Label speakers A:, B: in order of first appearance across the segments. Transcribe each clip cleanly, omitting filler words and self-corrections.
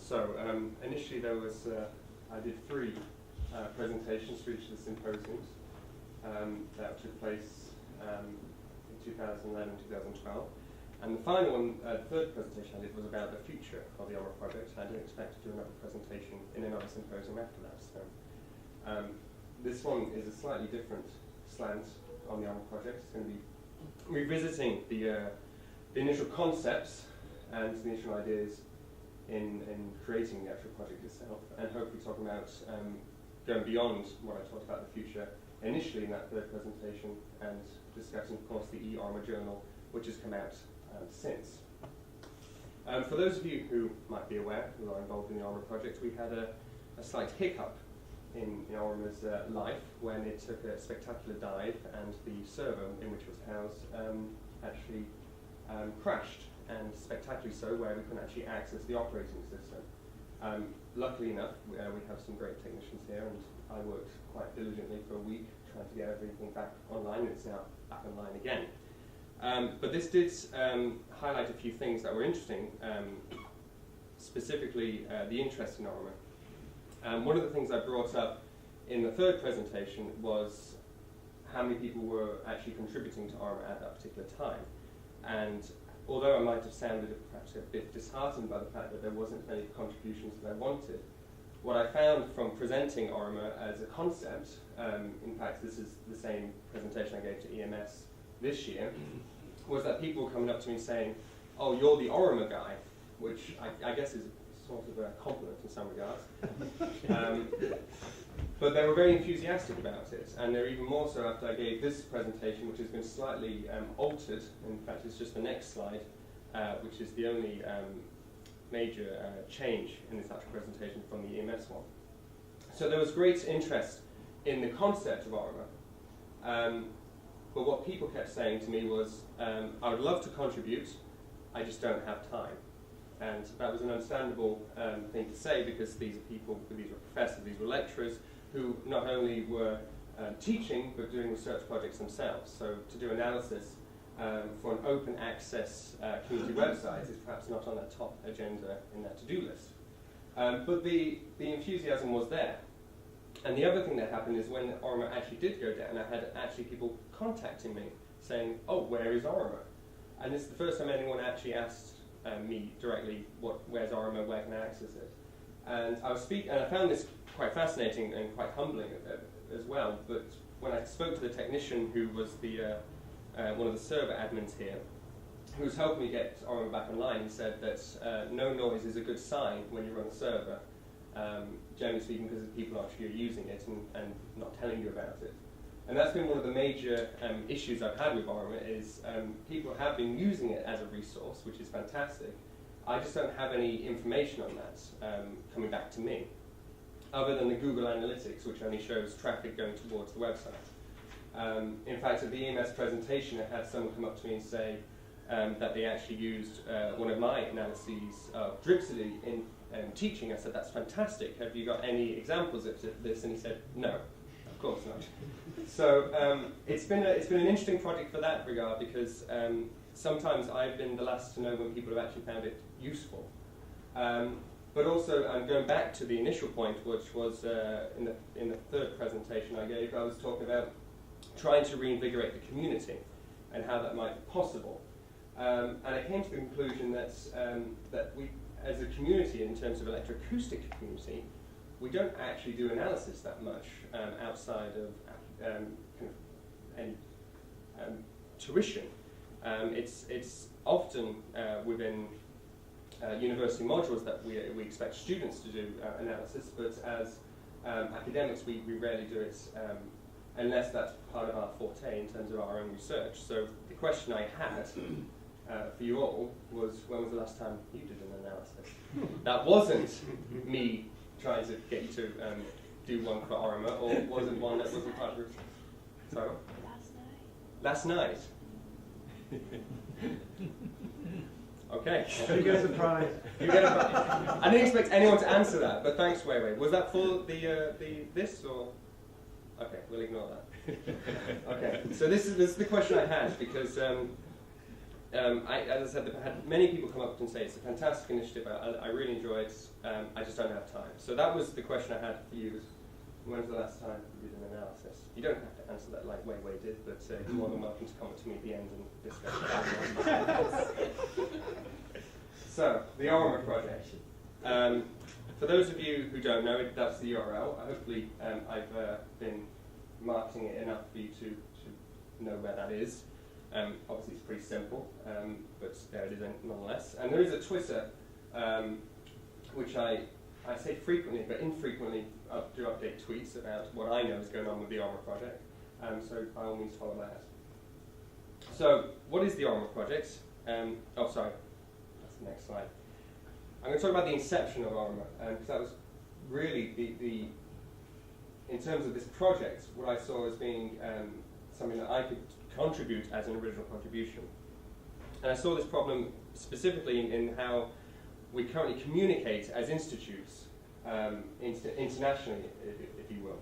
A: So initially there was, I did 3 presentations for each of the symposiums that took place in 2011, 2012. And the final one, the third presentation I did was about the future of the OREMA project. I didn't expect to do another presentation in another symposium after that. So this one is a slightly different slant on the OREMA project. It's going to be revisiting the initial concepts and the initial ideas in creating the actual project itself, and hopefully talking about going beyond what I talked about the future initially in that third presentation, and discussing, of course, the eOREMA journal, which has come out since. For those of you who might be aware, who are involved in the OREMA project, we had a slight hiccup in OREMA's life when it took a spectacular dive and the server in which it was housed actually crashed, and spectacularly so, where we couldn't actually access the operating system. Luckily enough, we have some great technicians here, and I worked quite diligently for a week trying to get everything back online. It's now back online again. But this did highlight a few things that were interesting, specifically the interest in OREMA. One of the things I brought up in the third presentation was how many people were actually contributing to OREMA at that particular time. And although I might have sounded perhaps a bit disheartened by the fact that there wasn't many contributions that I wanted, what I found from presenting OREMA as a concept, in fact this is the same presentation I gave to EMS this year, was that people were coming up to me saying, "Oh, you're the OREMA guy," which I guess is sort of a compliment in some regards. But they were very enthusiastic about it, and they're even more so after I gave this presentation, which has been slightly altered. In fact, it's just the next slide, which is the only major change in this actual presentation from the EMS one. So there was great interest in the concept of OREMA, but what people kept saying to me was, I would love to contribute, I just don't have time. And that was an understandable thing to say, because these are people, these were professors, these were lecturers, who not only were teaching, but doing research projects themselves. So to do analysis for an open access community website is perhaps not on the top agenda in that to-do list. But the enthusiasm was there. And the other thing that happened is when OREMA actually did go down, I had actually people contacting me saying, "Oh, where is OREMA?" And this is the first time anyone actually asked me directly, where's OREMA, where can I access it? And I was and I found this quite fascinating and quite humbling as well. But when I spoke to the technician who was the one of the server admins here, who was helping me get OREMA back online, he said that no noise is a good sign when you run a server, generally speaking, because people actually are using it and not telling you about it. And that's been one of the major issues I've had with OREMA is people have been using it as a resource, which is fantastic. I just don't have any information on that coming back to me, other than the Google Analytics, which only shows traffic going towards the website. In fact, at the EMS presentation, I had someone come up to me and say that they actually used one of my analyses of Dripsody in teaching. I said, "That's fantastic. Have you got any examples of this?" And he said, "No, of course not." So it's been an interesting project for that regard, because sometimes I've been the last to know when people have actually found it useful. But also, going back to the initial point, which was in the third presentation I gave, I was talking about trying to reinvigorate the community and how that might be possible. And I came to the conclusion that we, as a community, in terms of electroacoustic community, we don't actually do analysis that much outside of kind of any tuition. It's often within university modules that we expect students to do analysis, but as academics we rarely do it unless that's part of our forte in terms of our own research. So the question I had for you all was, when was the last time you did an analysis? That wasn't me trying to get you to do one for OREMA, or wasn't one that wasn't part of it? So? Last night. Okay.
B: You get a prize.
A: You get a prize. I didn't expect anyone to answer that, but thanks, Wei Wei. Was that for this or? Okay, we'll ignore that. Okay, so this is the question I had, because as I said, I've had many people come up and say it's a fantastic initiative, I really enjoy it, I just don't have time. So that was the question I had for you, was when was the last time you did an analysis? You don't have to answer that like Wei did, but you're more than welcome to come up to me at the end and discuss it. So, the OREMA project. For those of you who don't know it, that's the URL. Hopefully I've been marketing it enough for you to know where that is. Obviously it's pretty simple, but there it is nonetheless. And there is a Twitter, which I say frequently, but infrequently do update tweets about what I know is going on with the OREMA project. So by all means follow that. So what is the OREMA project? Oh, sorry, that's the next slide. I'm going to talk about the inception of OREMA, because that was really the in terms of this project, what I saw as being something that I could contribute as an original contribution. And I saw this problem specifically in how we currently communicate as institutes, internationally, if you will.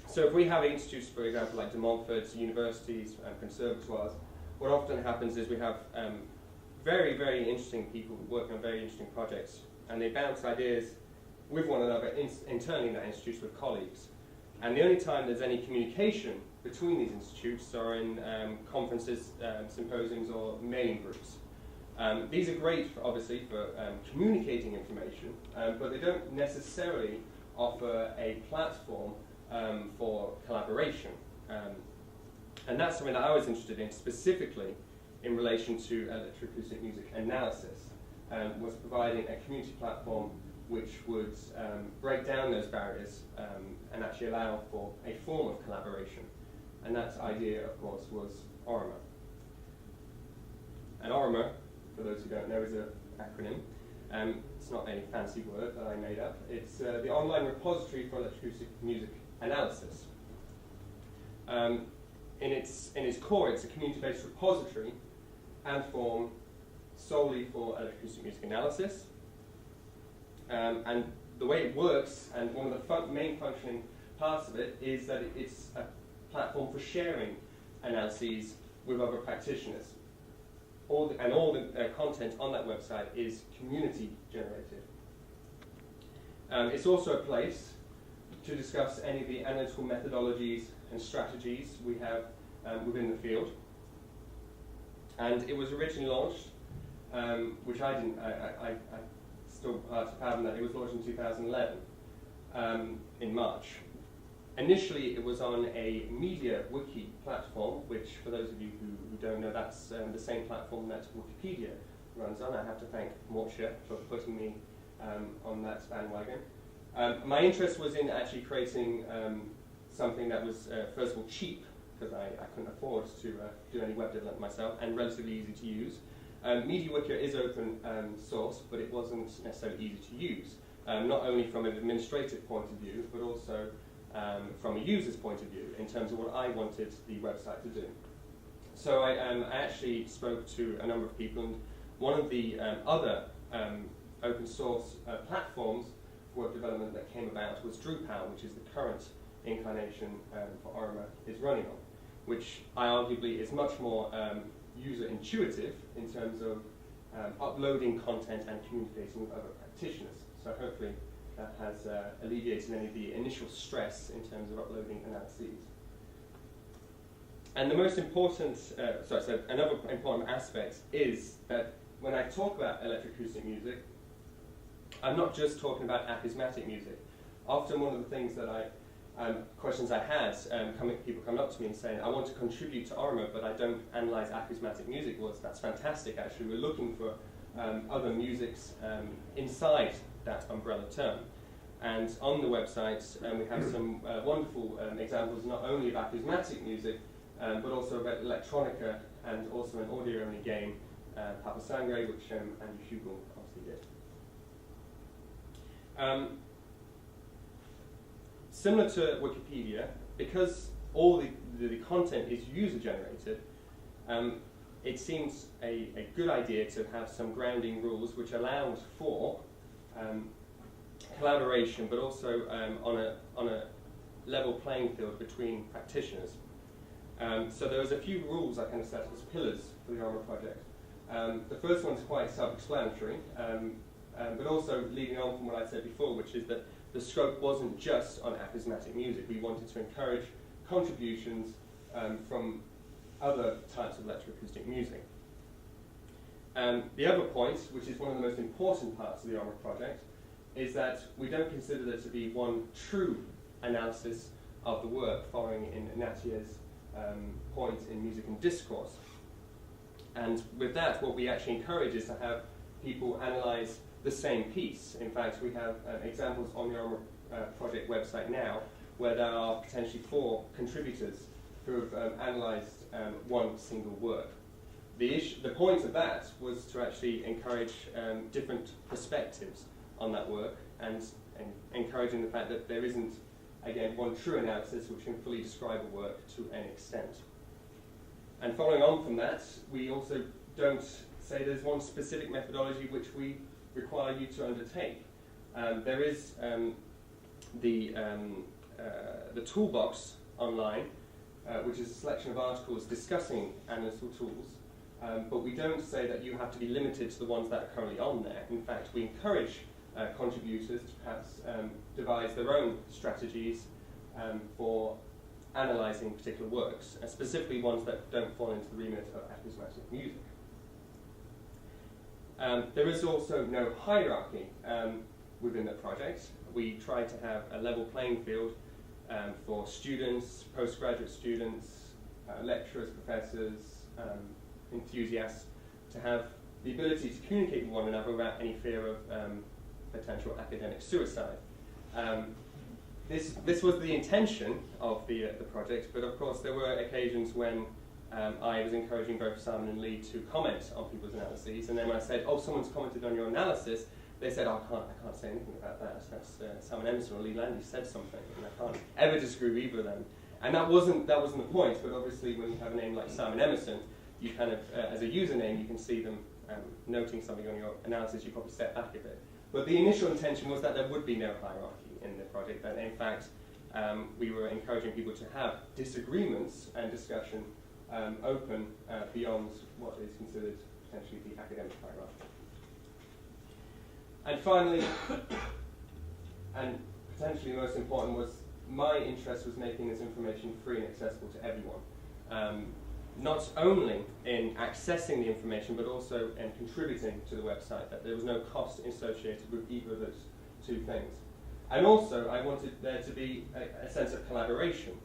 A: So if we have institutes, for example, like De Montfort, universities, conservatoires, what often happens is we have very, very interesting people working on very interesting projects, and they bounce ideas with one another internally in that institute with colleagues. And the only time there's any communication between these institutes are in conferences, symposiums, or mailing groups. These are great, obviously, for communicating information, but they don't necessarily offer a platform for collaboration. And that's something that I was interested in, specifically in relation to electroacoustic music analysis, was providing a community platform which would break down those barriers and actually allow for a form of collaboration. And that idea, of course, was OREMA. And OREMA, for those who don't know, is an acronym. It's not a fancy word that I made up. It's the Online Repository for Electroacoustic Music Analysis. In its core, it's a community-based repository and form solely for electroacoustic music analysis. And the way it works, and one of the main functioning parts of it, is that it's a platform for sharing analyses with other practitioners. All the content on that website is community generated. It's also a place to discuss any of the analytical methodologies and strategies we have within the field. And it was originally launched, which I still hard to fathom that it was launched in 2011, in March. Initially, it was on a media wiki platform, which, for those of you who don't know, that's the same platform that Wikipedia runs on. I have to thank Morcia for putting me on that bandwagon. My interest was in actually creating something that was, first of all, cheap, because I couldn't afford to do any web development myself, and relatively easy to use. MediaWiki is open source, but it wasn't necessarily easy to use, not only from an administrative point of view, but also from a user's point of view, in terms of what I wanted the website to do. So I actually spoke to a number of people, and one of the other open source platforms for web development that came about was Drupal, which is the current incarnation for OREMA is running on, which I arguably is much more user intuitive in terms of uploading content and communicating with other practitioners. So hopefully that has alleviated any of the initial stress in terms of uploading analyses. And the most important, so another important aspect is that when I talk about electroacoustic music, I'm not just talking about acousmatic music. Often one of the things that questions I had, people coming up to me and saying, I want to contribute to OREMA, but I don't analyse acousmatic music. Well, that's fantastic, actually. We're looking for other musics inside that umbrella term. And on the website, we have some wonderful examples, not only of acousmatic music, but also about electronica, and also an audio-only game, Papa Sangre, which Andy Hugel obviously did. Similar to Wikipedia, because all the content is user-generated, it seems a good idea to have some grounding rules which allows for collaboration, but also on a level playing field between practitioners. So there was a few rules I kind of set as pillars for the OREMA project. The first one's quite self-explanatory, but also leading on from what I said before, which is that the scope wasn't just on acousmatic music. We wanted to encourage contributions from other types of electroacoustic music. The other point, which is one of the most important parts of the OREMA project, is that we don't consider there to be one true analysis of the work, following in Natier's point in music and discourse. And with that, what we actually encourage is to have people analyse the same piece. In fact, we have examples on the OREMA project website now where there are potentially 4 contributors who have analysed one single work. The point of that was to actually encourage different perspectives on that work, and encouraging the fact that there isn't, again, one true analysis which can fully describe a work to an extent. And following on from that, we also don't say there's one specific methodology which we require you to undertake. There is the toolbox online, which is a selection of articles discussing analytical tools, but we don't say that you have to be limited to the ones that are currently on there. In fact, we encourage contributors to perhaps devise their own strategies for analysing particular works, specifically ones that don't fall into the remit of acousmatic music. There is also no hierarchy within the project. We try to have a level playing field for students, postgraduate students, lecturers, professors, enthusiasts, to have the ability to communicate with one another without any fear of potential academic suicide. This was the intention of the project, but of course there were occasions when I was encouraging both Simon and Lee to comment on people's analyses, and then when I said, "Oh, someone's commented on your analysis," they said, "Oh, I can't say anything about that. That's Simon Emerson or Lee Landy said something, and I can't ever disagree with either of them." And that wasn't the point. But obviously, when you have a name like Simon Emerson, you kind of, as a username, you can see them noting something on your analysis. You probably step back a bit. But the initial intention was that there would be no hierarchy in the project. That in fact, we were encouraging people to have disagreements and discussion open beyond what is considered potentially the academic hierarchy. And finally, and potentially most important, was my interest was making this information free and accessible to everyone. Not only in accessing the information, but also in contributing to the website, that there was no cost associated with either of those two things. And also, I wanted there to be a sense of collaboration,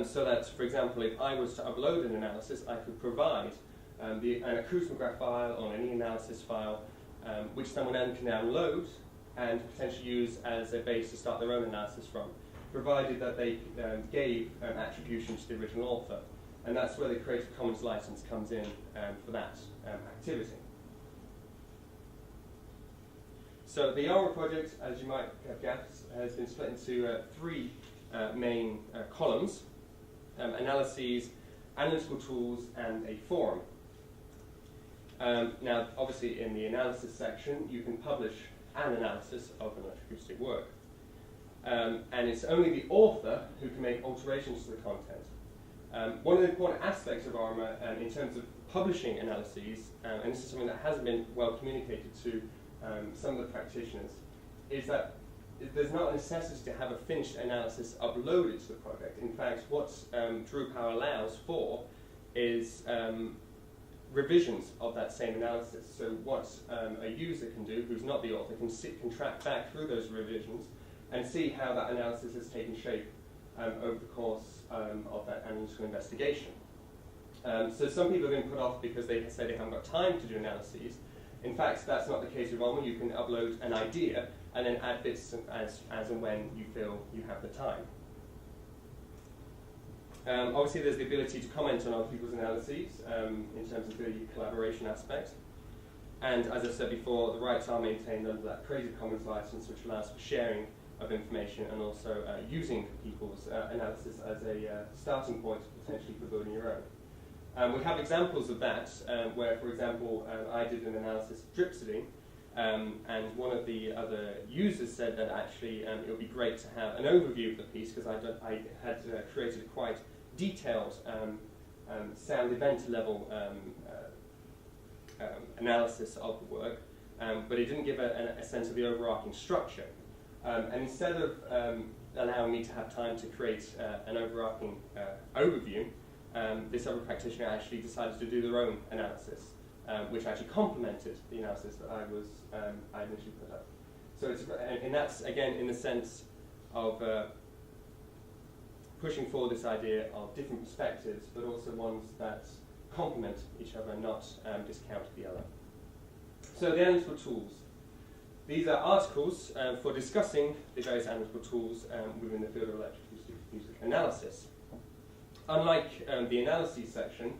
A: so that, for example, if I was to upload an analysis, I could provide an acousmograph file or any analysis file, which someone then can download and potentially use as a base to start their own analysis from, provided that they gave attribution to the original author. And that's where the Creative Commons license comes in for that activity. So the OREMA project, as you might have guessed, has been split into 3 main columns: analyses, analytical tools, and a forum. Now, obviously, in the analysis section, you can publish an analysis of an electroacoustic work. And it's only the author who can make alterations to the content. One of the important aspects of OREMA in terms of publishing analyses, and this is something that hasn't been well communicated to some of the practitioners, is that there's not a necessity to have a finished analysis uploaded to the project. In fact, what Drupal allows for is revisions of that same analysis. So what a user can do, who's not the author, can track back through those revisions and see how that analysis has taken shape over the course of that analytical investigation. So some people have been put off because they say they haven't got time to do analyses. In fact, that's not the case with OREMA. You can upload an idea and then add bits as and when you feel you have the time. Obviously, there's the ability to comment on other people's analyses in terms of the collaboration aspect. And as I said before, the rights are maintained under that Creative Commons license, which allows for sharing of information and also using people's analysis as a starting point potentially for building your own. We have examples of that where, for example, I did an analysis of Dripsody, and one of the other users said that actually it would be great to have an overview of the piece, because I had created a quite detailed sound event level analysis of the work, but it didn't give a sense of the overarching structure. And instead of allowing me to have time to create an overarching overview, this other practitioner actually decided to do their own analysis, which actually complemented the analysis that I initially put up. So and that's again in the sense of pushing forward this idea of different perspectives, but also ones that complement each other and not discount the other. So the analytical tools. These are articles for discussing the various analytical tools within the field of electrical music analysis. Unlike the analyses section,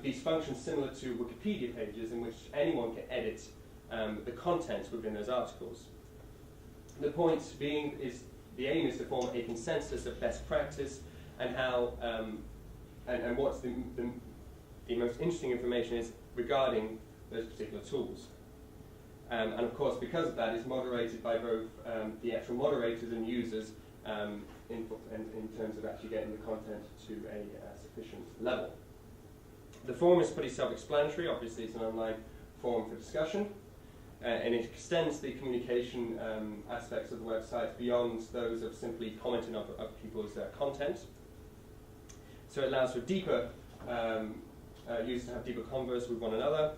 A: these function similar to Wikipedia pages in which anyone can edit the content within those articles. The point being is the aim is to form a consensus of best practice and how and what's the most interesting information is regarding those particular tools. And of course, because of that, it's moderated by both the actual moderators and users in terms of actually getting the content to a sufficient level. The forum is pretty self-explanatory. Obviously, it's an online forum for discussion, and it extends the communication aspects of the website beyond those of simply commenting on other people's content. So it allows for deeper users to have deeper converse with one another,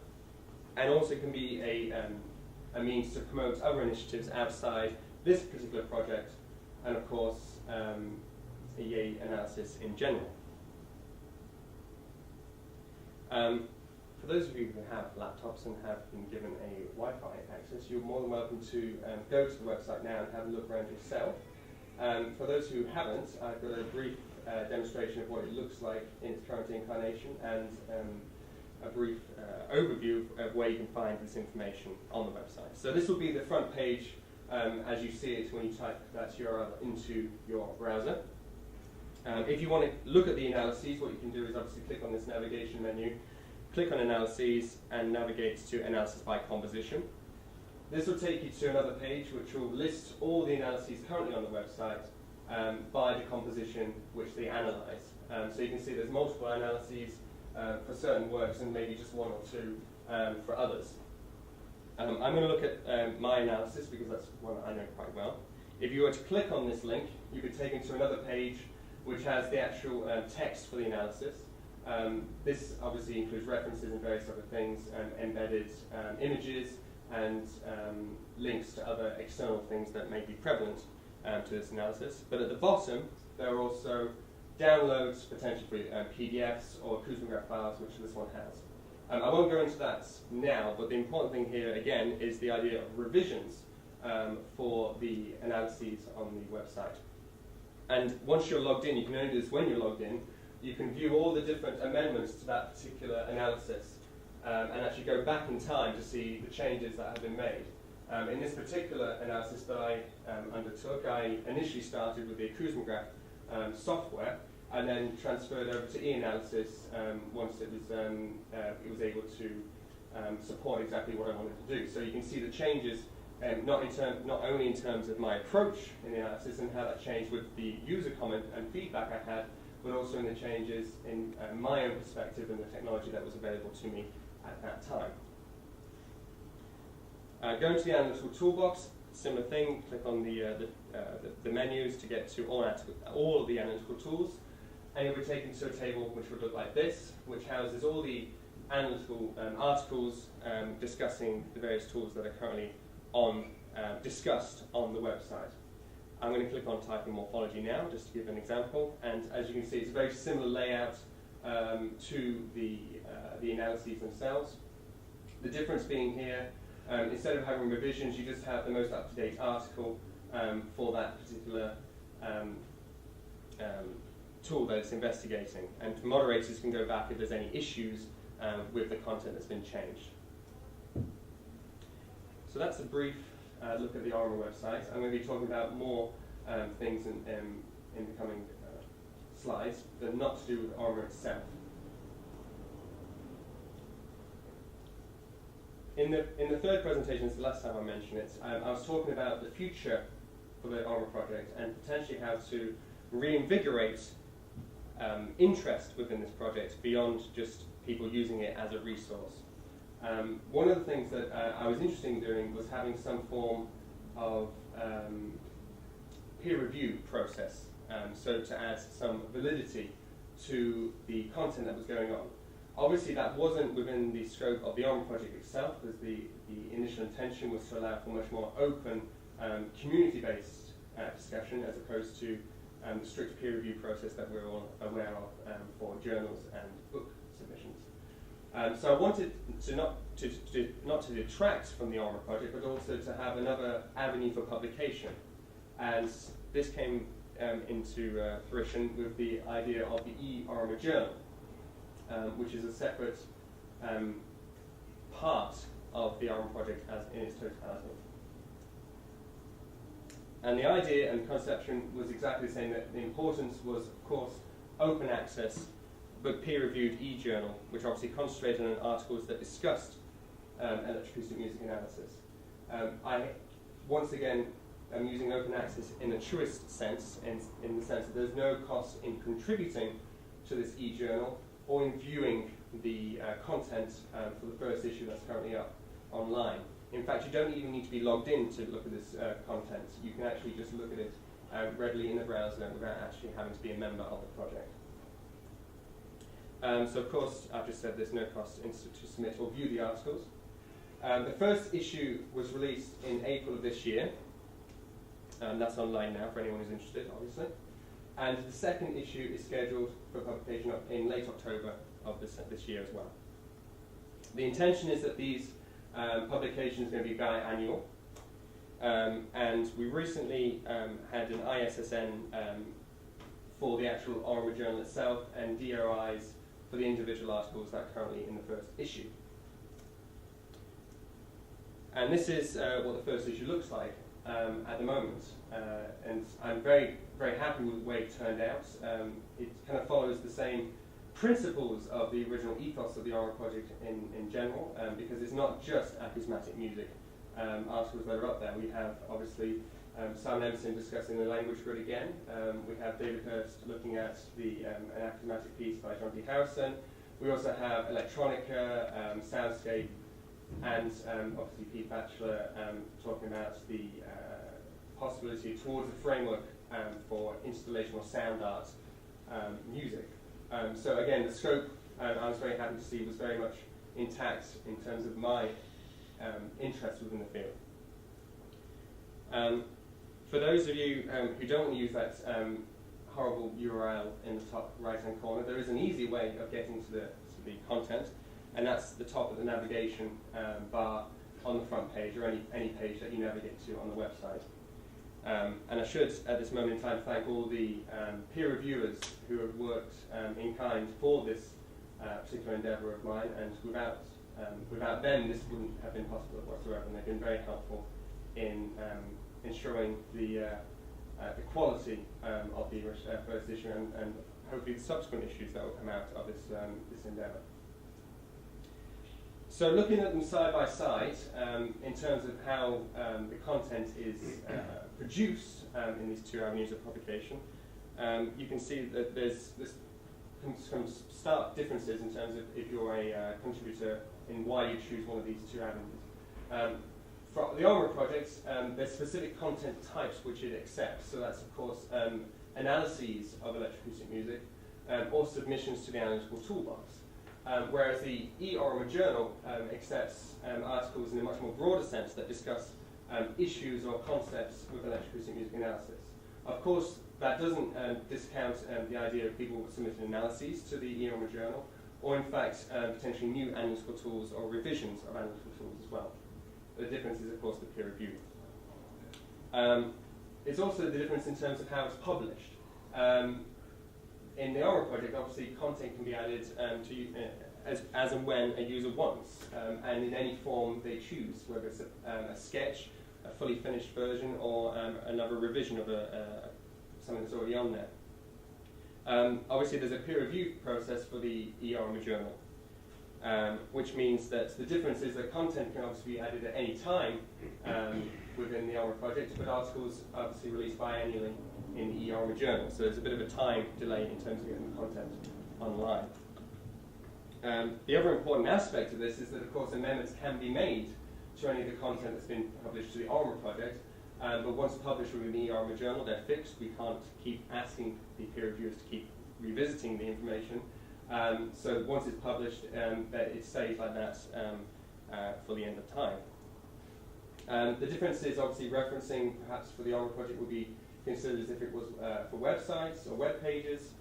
A: and also can be a means to promote other initiatives outside this particular project, and of course, EA analysis in general. For those of you who have laptops and have been given a Wi-Fi access, you're more than welcome to go to the website now and have a look around yourself. For those who haven't, I've got a brief demonstration of what it looks like in its current incarnation and a brief overview of where you can find this information on the website. So this will be the front page as you see it when you type that URL into your browser. If you want to look at the analyses, what you can do is obviously click on this navigation menu, click on Analyses, and navigate to Analysis by Composition. This will take you to another page which will list all the analyses currently on the website by the composition which they analyze. So you can see there's multiple analyses for certain works and maybe just one or two for others. I'm going to look at my analysis because that's one I know quite well. If you were to click on this link, you could take into another page which has the actual text for the analysis. This obviously includes references and various other things, embedded images and links to other external things that may be prevalent to this analysis. But at the bottom, there are also downloads potentially for PDFs or Kuzmograph files, which this one has. I won't go into that now, but the important thing here, again, is the idea of revisions for the analyses on the website. And once you're logged in, you can only do this when you're logged in, you can view all the different amendments to that particular analysis and actually go back in time to see the changes that have been made. In this particular analysis that I undertook, I initially started with the Kuzmograph software and then transferred over to eAnalysis once it was able to support exactly what I wanted to do. So you can see the changes not only in terms of my approach in the analysis and how that changed with the user comment and feedback I had, but also in the changes in my own perspective and the technology that was available to me at that time. Going to the analytical toolbox, similar thing, click on the menus to get to all of the analytical tools, and you'll be taken to a table which would look like this, which houses all the analytical articles discussing the various tools that are currently discussed on the website. I'm going to click on Type in Morphology now, just to give an example, and as you can see, it's a very similar layout to the analyses themselves. The difference being here, instead of having revisions, you just have the most up-to-date article for that particular tool that it's investigating, and moderators can go back if there's any issues with the content that's been changed. So that's a brief look at the OREMA website. I'm going to be talking about more things in the coming slides that are not to do with OREMA itself. In the third presentation, this is the last time I mentioned it, I was talking about the future for the OREMA project and potentially how to reinvigorate interest within this project beyond just people using it as a resource. One of the things that I was interested in doing was having some form of peer review process, so to add some validity to the content that was going on. Obviously that wasn't within the scope of the OREMA project itself, as the initial intention was to allow for much more open, community-based discussion, as opposed to the strict peer review process that we're all aware of for journals and book submissions. So I wanted to not to detract from the OREMA project, but also to have another avenue for publication. And this came into fruition with the idea of the eOREMA journal, which is a separate part of the OREMA project as in its totality. And the idea and conception was exactly the same, that the importance was, of course, open access, but peer-reviewed e-journal, which obviously concentrated on articles that discussed electroacoustic music analysis. Once again, I'm using open access in a truest sense, in the sense that there's no cost in contributing to this e-journal or in viewing the content for the first issue that's currently up online. In fact, you don't even need to be logged in to look at this content. You can actually just look at it readily in the browser without actually having to be a member of the project. So of course, I've just said there's no cost to submit or view the articles. The first issue was released in April of this year. That's online now for anyone who's interested, obviously. And the second issue is scheduled for publication in late October of this year as well. The intention is that these publications are going to be biannual. And we recently had an ISSN for the actual OREMA journal itself and DOIs for the individual articles that are currently in the first issue. And this is what the first issue looks like at the moment. And I'm very, very happy with the way it turned out. It kind of follows the same principles of the original ethos of the OREMA project in general, because it's not just acousmatic music articles that are up there. We have, obviously, Simon Emerson discussing the language grid again. We have David Hurst looking at an acousmatic piece by John D. Harrison. We also have electronica, soundscape, and obviously Pete Batchelor talking about the possibility towards a framework for installational sound art music. So again, the scope I was very happy to see was very much intact in terms of my interest within the field. For those of you who don't want to use that horrible URL in the top right-hand corner, there is an easy way of getting to the content, and that's the top of the navigation bar on the front page, or any page that you navigate to on the website. And I should, at this moment in time, thank all the peer reviewers who have worked in kind for this particular endeavour of mine, and without them this wouldn't have been possible whatsoever, and they've been very helpful in ensuring the quality of the first issue and hopefully the subsequent issues that will come out of this endeavour. So looking at them side by side, in terms of how the content is produced in these two avenues of publication, you can see that there's some stark differences in terms of if you're a contributor in why you choose one of these two avenues. For the OREMA projects, there's specific content types which it accepts. So that's, of course, analyses of electroacoustic music or submissions to the analytical toolbox. Whereas the eOREMA journal accepts articles in a much more broader sense that discuss issues or concepts with electroacoustic music analysis. Of course, that doesn't discount the idea of people submitting analyses to the eOREMA journal, or in fact, potentially new analytical tools or revisions of analytical tools as well. The difference is, of course, the peer review. It's also the difference in terms of how it's published. In the OREMA project, obviously, content can be added to as and when a user wants, and in any form they choose, whether it's a sketch, a fully finished version, or another revision of something that's already on there. Obviously, there's a peer review process for the eOREMA journal, which means that the difference is that content can obviously be added at any time within the OREMA project, but articles are obviously released biannually in the eOREMA journal, so there's a bit of a time delay in terms of getting the content online. The other important aspect of this is that, of course, amendments can be made to any of the content that's been published to the OREMA project, but once published within the eOREMA journal, they're fixed. We can't keep asking the peer reviewers to keep revisiting the information. So once it's published, it stays like that for the end of time. The difference is obviously referencing, perhaps for the OREMA project, would be considered as if it was for websites or web pages,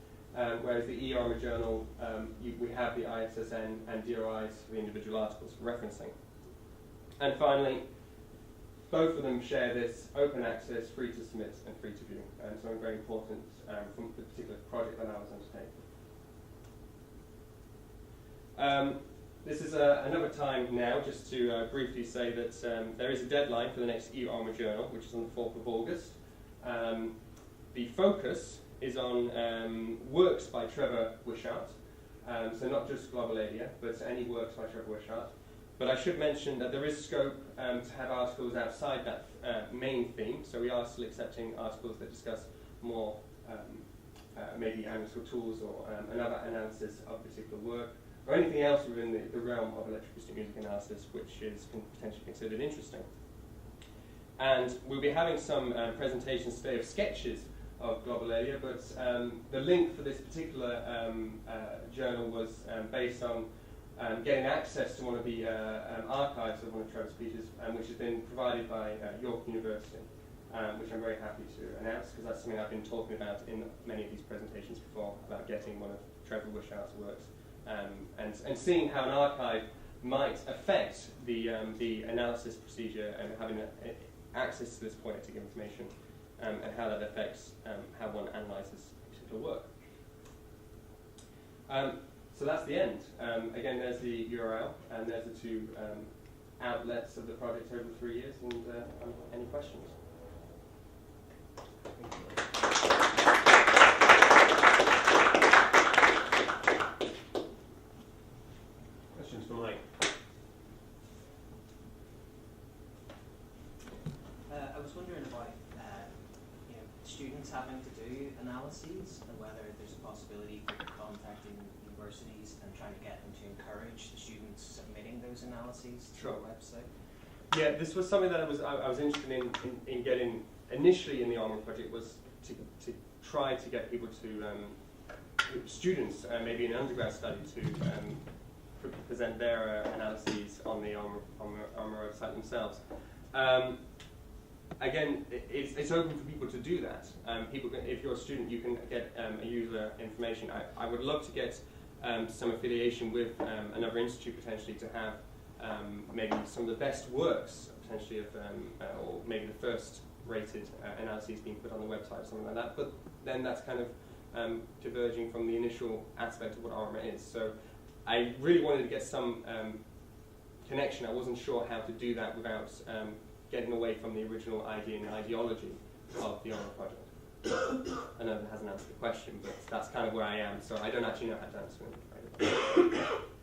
A: whereas the eOREMA journal, we have the ISSN and DOIs for the individual articles for referencing. And finally, both of them share this open access, free to submit and free to view, and something very important from the particular project that I was undertaking. This is another time now just to briefly say that there is a deadline for the next eOREMA journal, which is on the 4th of August. The focus is on works by Trevor Wishart, so not just Globalalia, but any works by Trevor Wishart. But I should mention that there is scope to have articles outside that main theme, so we are still accepting articles that discuss more maybe analytical tools or another analysis of a particular work, or anything else within the realm of electroacoustic music analysis which is potentially considered interesting. And we'll be having some presentations today of sketches of Globalalia, but the link for this particular journal was based on getting access to one of the archives of one of Trevor's speeches, which has been provided by York University, which I'm very happy to announce, because that's something I've been talking about in many of these presentations before, about getting one of Trevor Wishart's works, and seeing how an archive might affect the analysis procedure and having access to this poetic information, and how that affects how one analyses a particular work. So that's the end. Again, there's the URL, and there's the two outlets of the project over 3 years, and any questions?
B: Questions for Mike?
C: I was wondering about students having to do analyses, and whether there's a possibility for contacting universities and trying to get them to encourage the students submitting those analyses to the website.
A: Yeah, this was something that I was interested in getting initially in the OREMA project, was to try to get people to, students, maybe in an undergrad study, to present their analyses on the OREMA website themselves. Again, it's open for people to do that. If you're a student, you can get a user information. I would love to get some affiliation with another institute potentially to have maybe some of the best works potentially of, or maybe the first rated analyses being put on the website or something like that. But then that's kind of diverging from the initial aspect of what OREMA is. So I really wanted to get some connection. I wasn't sure how to do that without getting away from the original idea and ideology of the OREMA project. I know that hasn't answered the question, but that's kind of where I am, so I don't actually know how to answer it.